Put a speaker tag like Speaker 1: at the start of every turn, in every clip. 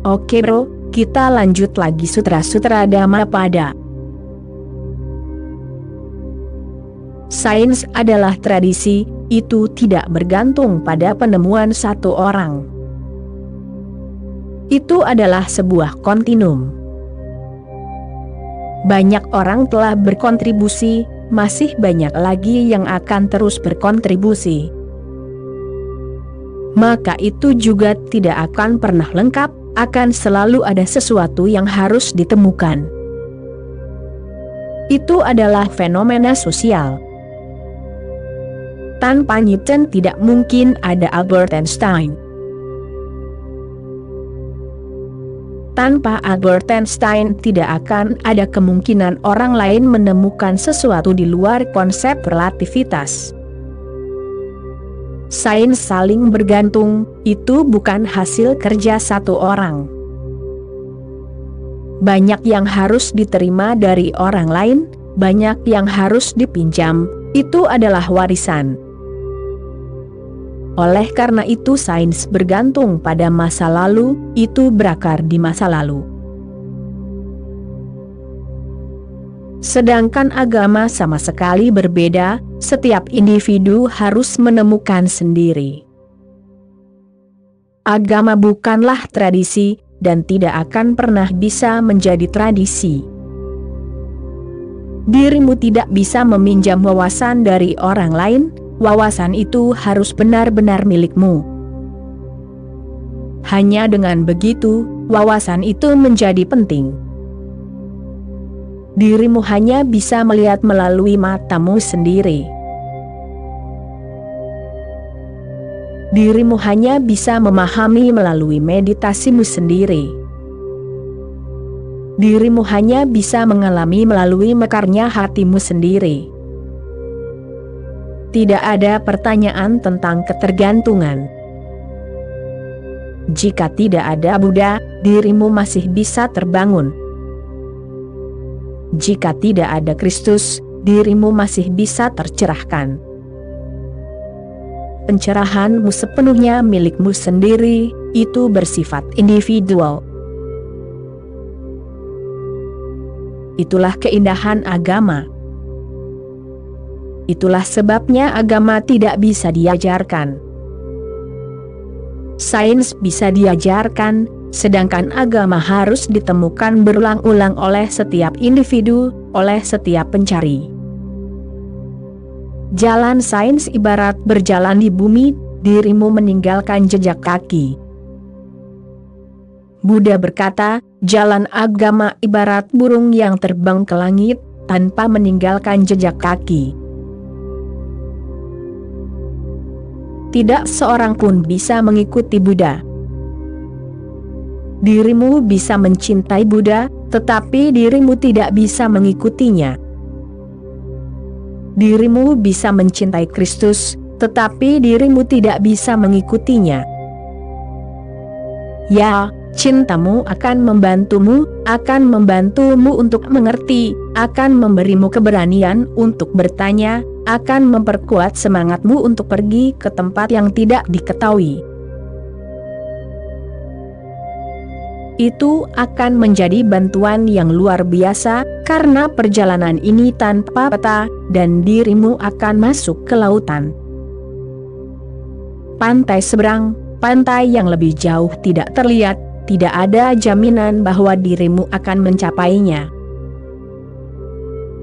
Speaker 1: Oke bro, kita lanjut lagi Sutra-Sutra Dhammapada. Sains adalah tradisi, itu tidak bergantung pada penemuan satu orang. Itu adalah sebuah kontinum. Banyak orang telah berkontribusi, masih banyak lagi yang akan terus berkontribusi. Maka itu juga tidak akan pernah lengkap, akan selalu ada sesuatu yang harus ditemukan. Itu adalah fenomena sosial. Tanpa Newton tidak mungkin ada Albert Einstein. Tanpa Albert Einstein tidak akan ada kemungkinan orang lain menemukan sesuatu di luar konsep relativitas. Sains saling bergantung, itu bukan hasil kerja satu orang. Banyak yang harus diterima dari orang lain, banyak yang harus dipinjam, itu adalah warisan. Oleh karena itu sains bergantung pada masa lalu, itu berakar di masa lalu. Sedangkan agama sama sekali berbeda, setiap individu harus menemukan sendiri. Agama bukanlah tradisi, dan tidak akan pernah bisa menjadi tradisi. Dirimu tidak bisa meminjam wawasan dari orang lain, wawasan itu harus benar-benar milikmu. Hanya dengan begitu, wawasan itu menjadi penting. Dirimu hanya bisa melihat melalui matamu sendiri. Dirimu hanya bisa memahami melalui meditasimu sendiri. Dirimu hanya bisa mengalami melalui mekarnya hatimu sendiri. Tidak ada pertanyaan tentang ketergantungan. Jika tidak ada Buddha, dirimu masih bisa terbangun. Jika tidak ada Kristus, dirimu masih bisa tercerahkan. Pencerahanmu sepenuhnya milikmu sendiri, itu bersifat individual. Itulah keindahan agama. Itulah sebabnya agama tidak bisa diajarkan. Sains bisa diajarkan, sedangkan agama harus ditemukan berulang-ulang oleh setiap individu, oleh setiap pencari. Jalan sains ibarat berjalan di bumi, dirimu meninggalkan jejak kaki. Buddha berkata, jalan agama ibarat burung yang terbang ke langit, tanpa meninggalkan jejak kaki. Tidak seorang pun bisa mengikuti Buddha. Dirimu bisa mencintai Buddha, tetapi dirimu tidak bisa mengikutinya. Dirimu bisa mencintai Kristus, tetapi dirimu tidak bisa mengikutinya. Ya, cintamu akan membantumu untuk mengerti, akan memberimu keberanian untuk bertanya, akan memperkuat semangatmu untuk pergi ke tempat yang tidak diketahui. Itu akan menjadi bantuan yang luar biasa, karena perjalanan ini tanpa peta, dan dirimu akan masuk ke lautan. Pantai seberang, pantai yang lebih jauh tidak terlihat, tidak ada jaminan bahwa dirimu akan mencapainya.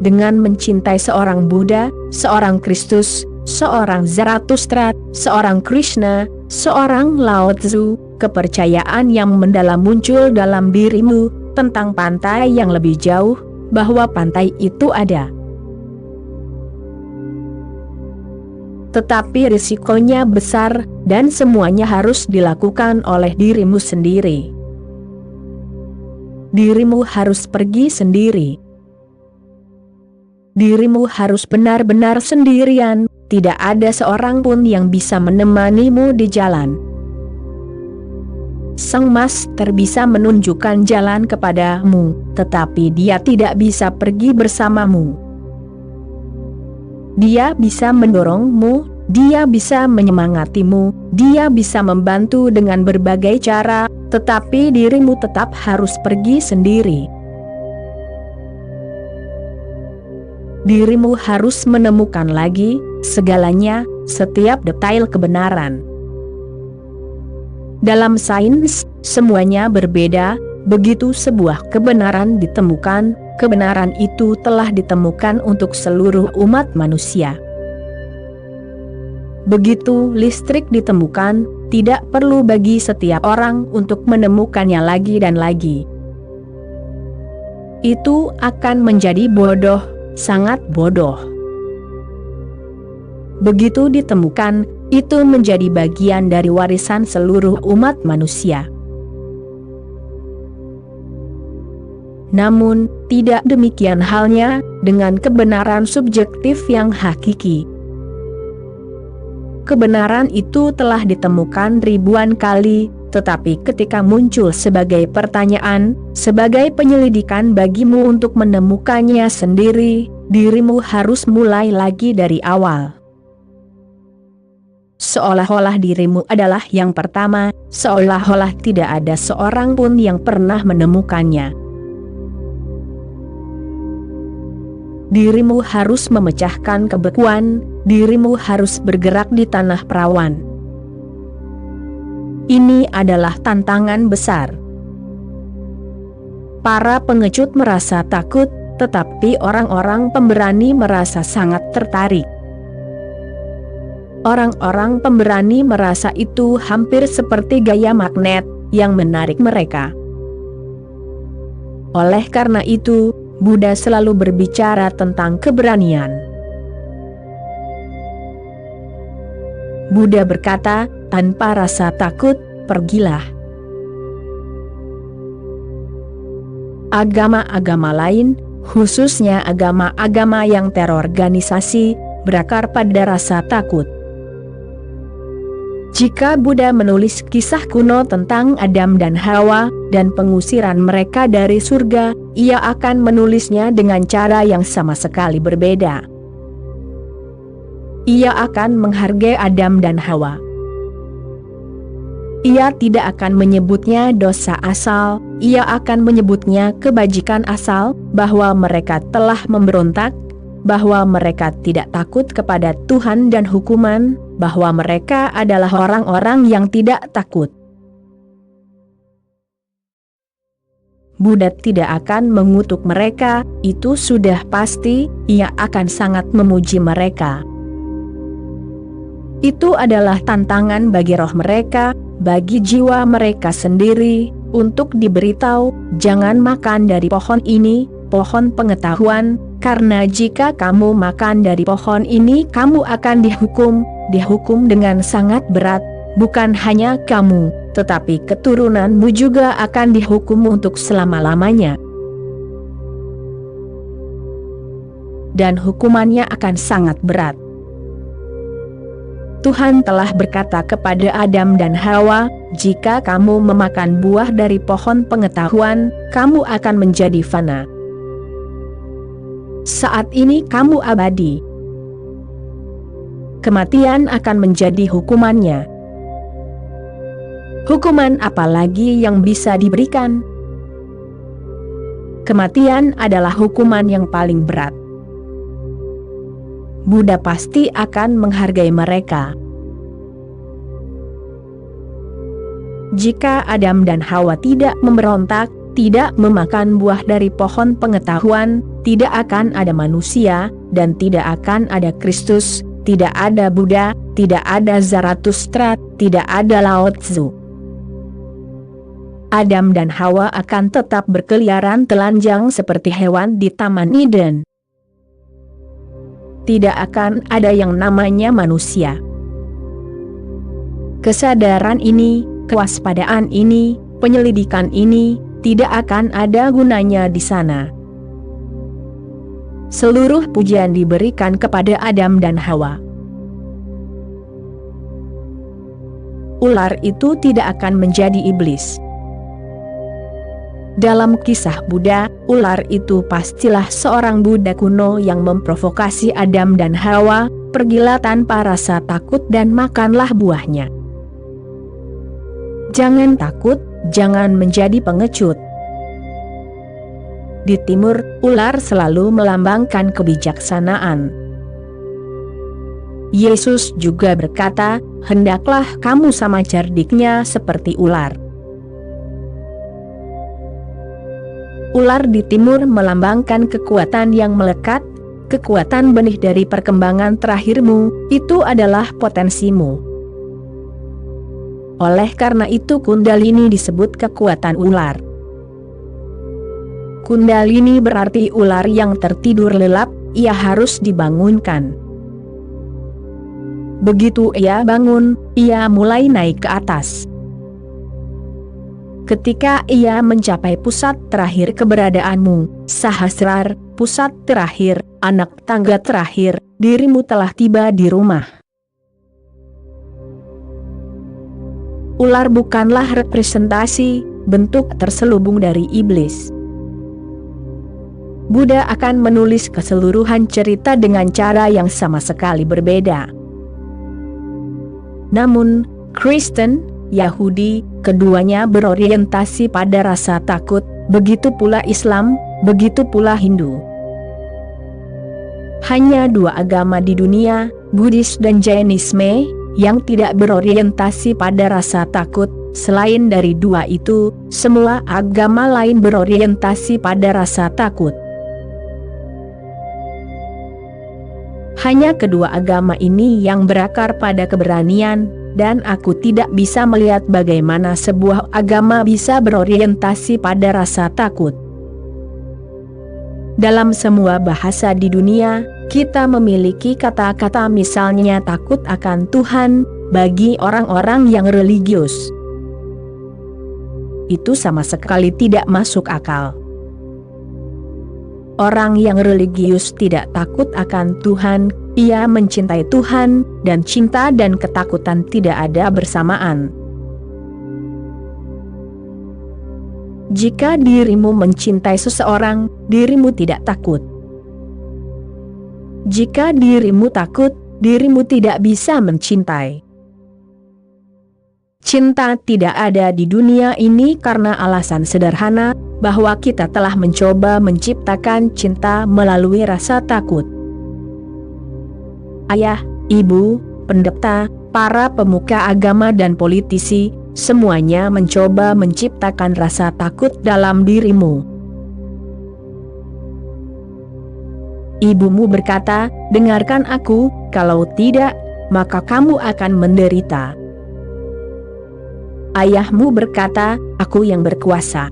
Speaker 1: Dengan mencintai seorang Buddha, seorang Kristus, seorang Zarathustra, seorang Krishna, seorang Lao Tzu, kepercayaan yang mendalam muncul dalam dirimu tentang pantai yang lebih jauh, bahwa pantai itu ada. Tetapi risikonya besar, dan semuanya harus dilakukan oleh dirimu sendiri. Dirimu harus pergi sendiri. Dirimu harus benar-benar sendirian, tidak ada seorang pun yang bisa menemanimu di jalan. Sang Master bisa menunjukkan jalan kepadamu, tetapi dia tidak bisa pergi bersamamu. Dia bisa mendorongmu, Dia bisa menyemangatimu, dia bisa membantu dengan berbagai cara, tetapi dirimu tetap harus pergi sendiri. Dirimu harus menemukan lagi segalanya, setiap detail kebenaran. Dalam sains, semuanya berbeda. Begitu sebuah kebenaran ditemukan, kebenaran itu telah ditemukan untuk seluruh umat manusia. Begitu listrik ditemukan, tidak perlu bagi setiap orang untuk menemukannya lagi dan lagi. Itu akan menjadi bodoh, sangat bodoh. Begitu ditemukan, itu menjadi bagian dari warisan seluruh umat manusia. Namun, tidak demikian halnya dengan kebenaran subjektif yang hakiki. Kebenaran itu telah ditemukan ribuan kali, tetapi ketika muncul sebagai pertanyaan, sebagai penyelidikan bagimu untuk menemukannya sendiri, dirimu harus mulai lagi dari awal. Seolah-olah dirimu adalah yang pertama, seolah-olah tidak ada seorang pun yang pernah menemukannya. Dirimu harus memecahkan kebekuan, dirimu harus bergerak di tanah perawan. Ini adalah tantangan besar. Para pengecut merasa takut, tetapi orang-orang pemberani merasa sangat tertarik. Orang-orang pemberani merasa itu hampir seperti gaya magnet yang menarik mereka. Oleh karena itu, Buddha selalu berbicara tentang keberanian. Buddha berkata, tanpa rasa takut, pergilah. Agama-agama lain, khususnya agama-agama yang terorganisasi, berakar pada rasa takut. Jika Buddha menulis kisah kuno tentang Adam dan Hawa, dan pengusiran mereka dari surga, ia akan menulisnya dengan cara yang sama sekali berbeda. Ia akan menghargai Adam dan Hawa. Ia tidak akan menyebutnya dosa asal, ia akan menyebutnya kebajikan asal, bahwa mereka telah memberontak, bahwa mereka tidak takut kepada Tuhan dan hukuman, bahwa mereka adalah orang-orang yang tidak takut. Buddha tidak akan mengutuk mereka, itu sudah pasti, ia akan sangat memuji mereka. Itu adalah tantangan bagi roh mereka, bagi jiwa mereka sendiri, untuk diberitahu, jangan makan dari pohon ini, pohon pengetahuan, karena jika kamu makan dari pohon ini kamu akan dihukum dengan sangat berat, bukan hanya kamu, tetapi keturunanmu juga akan dihukum untuk selama-lamanya. Dan hukumannya akan sangat berat. Tuhan telah berkata kepada Adam dan Hawa, jika kamu memakan buah dari pohon pengetahuan, kamu akan menjadi fana. Saat ini kamu abadi. Kematian akan menjadi hukumannya. Hukuman apa lagi yang bisa diberikan? Kematian adalah hukuman yang paling berat. Buddha pasti akan menghargai mereka. Jika Adam dan Hawa tidak memberontak, tidak memakan buah dari pohon pengetahuan, tidak akan ada manusia, dan tidak akan ada Kristus, tidak ada Buddha, tidak ada Zarathustra, tidak ada Lao Tzu. Adam dan Hawa akan tetap berkeliaran telanjang seperti hewan di Taman Eden. Tidak akan ada yang namanya manusia. Kesadaran ini, kewaspadaan ini, penyelidikan ini, tidak akan ada gunanya di sana. Seluruh pujian diberikan kepada Adam dan Hawa. Ular itu tidak akan menjadi iblis. Dalam kisah Buddha, ular itu pastilah seorang Buddha kuno yang memprovokasi Adam dan Hawa, Pergilah tanpa rasa takut dan makanlah buahnya. Jangan takut, jangan menjadi pengecut. Di timur, ular selalu melambangkan kebijaksanaan. Yesus juga berkata, hendaklah kamu sama cerdiknya seperti ular. Ular di timur melambangkan kekuatan yang melekat, kekuatan benih dari perkembangan terakhirmu, itu adalah potensimu. Oleh karena itu Kundalini disebut kekuatan ular. Kundalini berarti ular yang tertidur lelap, ia harus dibangunkan. Begitu ia bangun, ia mulai naik ke atas. Ketika ia mencapai pusat terakhir keberadaanmu, Sahasrar, pusat terakhir, anak tangga terakhir, dirimu telah tiba di rumah. Ular bukanlah representasi, bentuk terselubung dari iblis. Buddha akan menulis keseluruhan cerita dengan cara yang sama sekali berbeda. Namun, Kristen, Yahudi, keduanya berorientasi pada rasa takut, begitu pula Islam, begitu pula Hindu. Hanya dua agama di dunia, Buddhis dan Jainisme, yang tidak berorientasi pada rasa takut. Selain dari dua itu, semua agama lain berorientasi pada rasa takut. Hanya kedua agama ini yang berakar pada keberanian, dan aku tidak bisa melihat bagaimana sebuah agama bisa berorientasi pada rasa takut. Dalam semua bahasa di dunia, kita memiliki kata-kata misalnya takut akan Tuhan, bagi orang-orang yang religius. Itu sama sekali tidak masuk akal. Orang yang religius tidak takut akan Tuhan, ia mencintai Tuhan, dan cinta dan ketakutan tidak ada bersamaan. Jika dirimu mencintai seseorang, dirimu tidak takut. Jika dirimu takut, dirimu tidak bisa mencintai. Cinta tidak ada di dunia ini karena alasan sederhana, bahwa kita telah mencoba menciptakan cinta melalui rasa takut. Ayah, ibu, pendeta, para pemuka agama dan politisi, semuanya mencoba menciptakan rasa takut dalam dirimu. Ibumu berkata, dengarkan aku, kalau tidak, maka kamu akan menderita. Ayahmu berkata, aku yang berkuasa.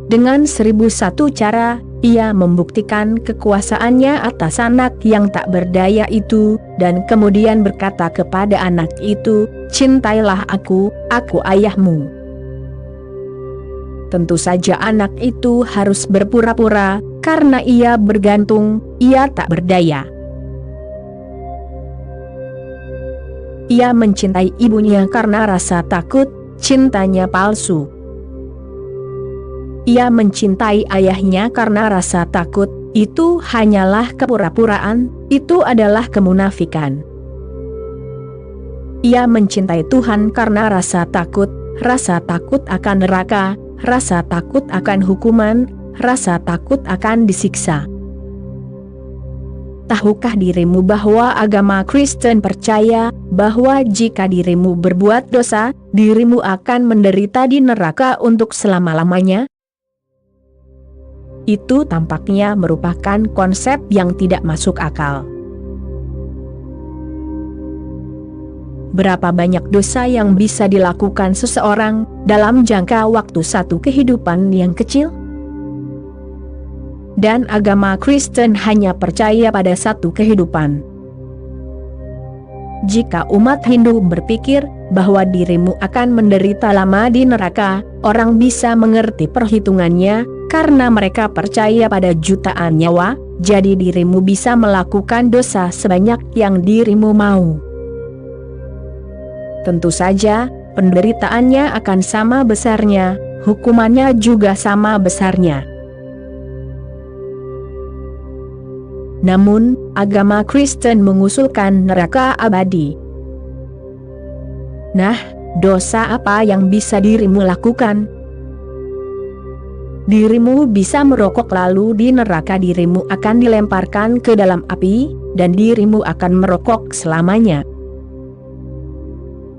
Speaker 1: Dengan 1001 cara, ia membuktikan kekuasaannya atas anak yang tak berdaya itu, dan kemudian berkata kepada anak itu, cintailah aku ayahmu. Tentu saja anak itu harus berpura-pura, karena ia bergantung, ia tak berdaya. Ia mencintai ibunya karena rasa takut, cintanya palsu. Ia mencintai ayahnya karena rasa takut, itu hanyalah kepura-puraan, itu adalah kemunafikan. Ia mencintai Tuhan karena rasa takut akan neraka, rasa takut akan hukuman, rasa takut akan disiksa. Tahukah dirimu bahwa agama Kristen percaya bahwa jika dirimu berbuat dosa, dirimu akan menderita di neraka untuk selama-lamanya? Itu tampaknya merupakan konsep yang tidak masuk akal. Berapa banyak dosa yang bisa dilakukan seseorang dalam jangka waktu satu kehidupan yang kecil? Dan agama Kristen hanya percaya pada satu kehidupan. Jika umat Hindu berpikir bahwa dirimu akan menderita lama di neraka, orang bisa mengerti perhitungannya, karena mereka percaya pada jutaan nyawa, jadi dirimu bisa melakukan dosa sebanyak yang dirimu mau. Tentu saja, penderitaannya akan sama besarnya, hukumannya juga sama besarnya. Namun, agama Kristen mengusulkan neraka abadi. Nah, dosa apa yang bisa dirimu lakukan? Dirimu bisa merokok lalu di neraka dirimu akan dilemparkan ke dalam api, dan dirimu akan merokok selamanya.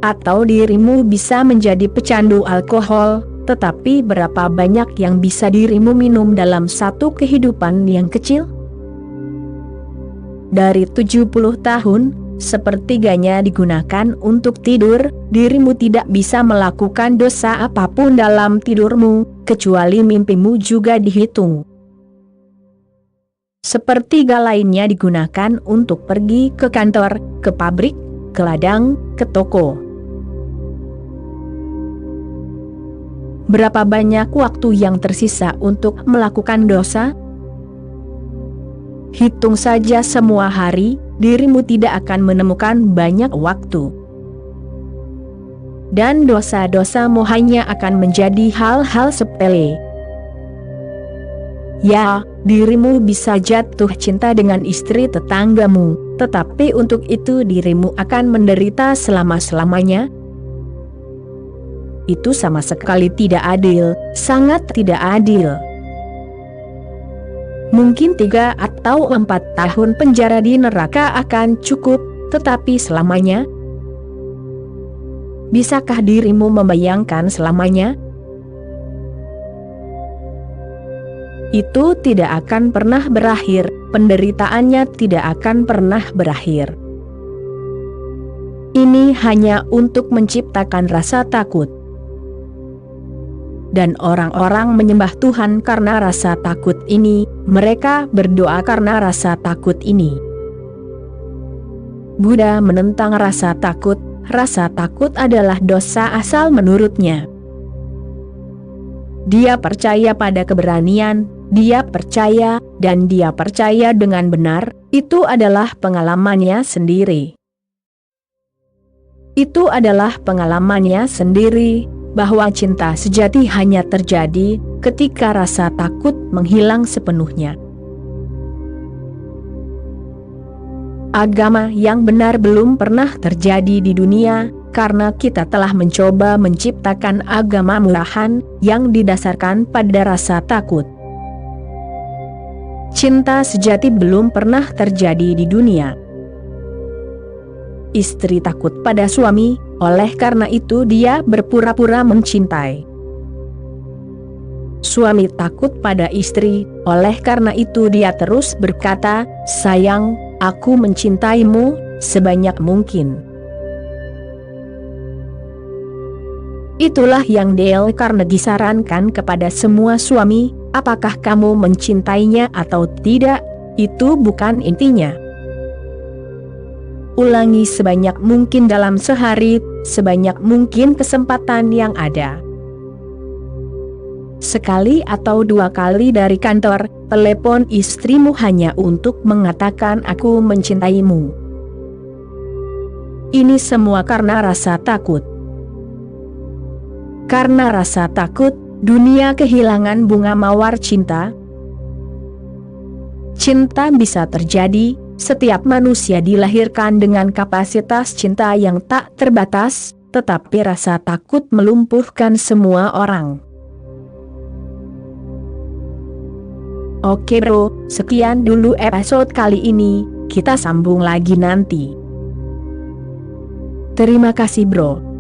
Speaker 1: Atau dirimu bisa menjadi pecandu alkohol, tetapi berapa banyak yang bisa dirimu minum dalam satu kehidupan yang kecil? Dari 70 tahun, sepertiganya digunakan untuk tidur, dirimu tidak bisa melakukan dosa apapun dalam tidurmu, kecuali mimpimu juga dihitung. Sepertiga lainnya digunakan untuk pergi ke kantor, ke pabrik, ke ladang, ke toko. Berapa banyak waktu yang tersisa untuk melakukan dosa? Hitung saja semua hari, dirimu tidak akan menemukan banyak waktu. Dan dosa-dosamu hanya akan menjadi hal-hal sepele. Ya, dirimu bisa jatuh cinta dengan istri tetanggamu, tetapi untuk itu dirimu akan menderita selama-selamanya. Itu sama sekali tidak adil, sangat tidak adil. Mungkin 3 atau 4 tahun penjara di neraka akan cukup, tetapi selamanya? Bisakah dirimu membayangkan selamanya? Itu tidak akan pernah berakhir, penderitaannya tidak akan pernah berakhir. Ini hanya untuk menciptakan rasa takut. Dan orang-orang menyembah Tuhan karena rasa takut ini, mereka berdoa karena rasa takut ini. Buddha menentang rasa takut adalah dosa asal menurutnya. Dia percaya pada keberanian, dia percaya, dan dia percaya dengan benar, itu adalah pengalamannya sendiri. Itu adalah pengalamannya sendiri, bahwa cinta sejati hanya terjadi ketika rasa takut menghilang sepenuhnya. Agama yang benar belum pernah terjadi di dunia, karena kita telah mencoba menciptakan agama murahan yang didasarkan pada rasa takut. Cinta sejati belum pernah terjadi di dunia. Istri takut pada suami, oleh karena itu dia berpura-pura mencintai. Suami takut pada istri, oleh karena itu dia terus berkata, "Sayang, aku mencintaimu sebanyak mungkin." Itulah yang Dale Carnegie sarankan kepada semua suami, apakah kamu mencintainya atau tidak, itu bukan intinya. Ulangi sebanyak mungkin dalam sehari, sebanyak mungkin kesempatan yang ada. Sekali atau 2 kali dari kantor, telepon istrimu hanya untuk mengatakan aku mencintaimu. Ini semua karena rasa takut. Karena rasa takut, dunia kehilangan bunga mawar cinta. Cinta bisa terjadi. Setiap manusia dilahirkan dengan kapasitas cinta yang tak terbatas, tetapi rasa takut melumpuhkan semua orang. Oke bro, sekian dulu episode kali ini, kita sambung lagi nanti. Terima kasih bro.